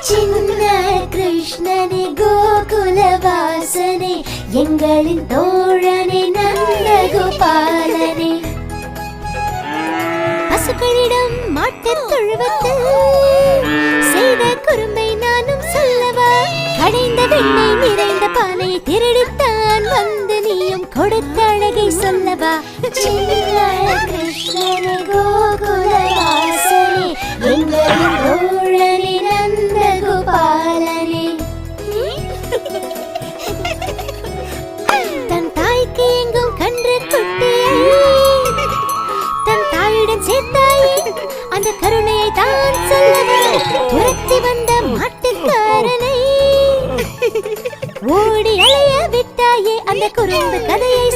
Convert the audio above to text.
சின்ன கிருஷ்ணனே கோகுலவாசனே எங்களின் தோழனே நந்தகோபாலனே பசுக்களிடம் மாட்டுத் தொழுவத்தில் செய்த குறும்பை நானும் சொல்லவா கடைந்த வெண்ணெய் நிறைந்த பானை திருடித்தான் வந்து நீயும் கொடுத்த அழகை சொல்லவா சின்ன கிருஷ்ணனே கோகுலவாசனே எங்களின் தோழனே நந்தகோபாலனே தன் தாய்க்கு எங்கும் கன்று குட்டியை தன் தாயுடன் சேர்த்தாயே அந்த கருணையை தான் சொல்லவா துரத்தி வந்த மாட்டுக்காரனை ஓடி அலைய விட்டாயே அந்த குறும்பு கதையை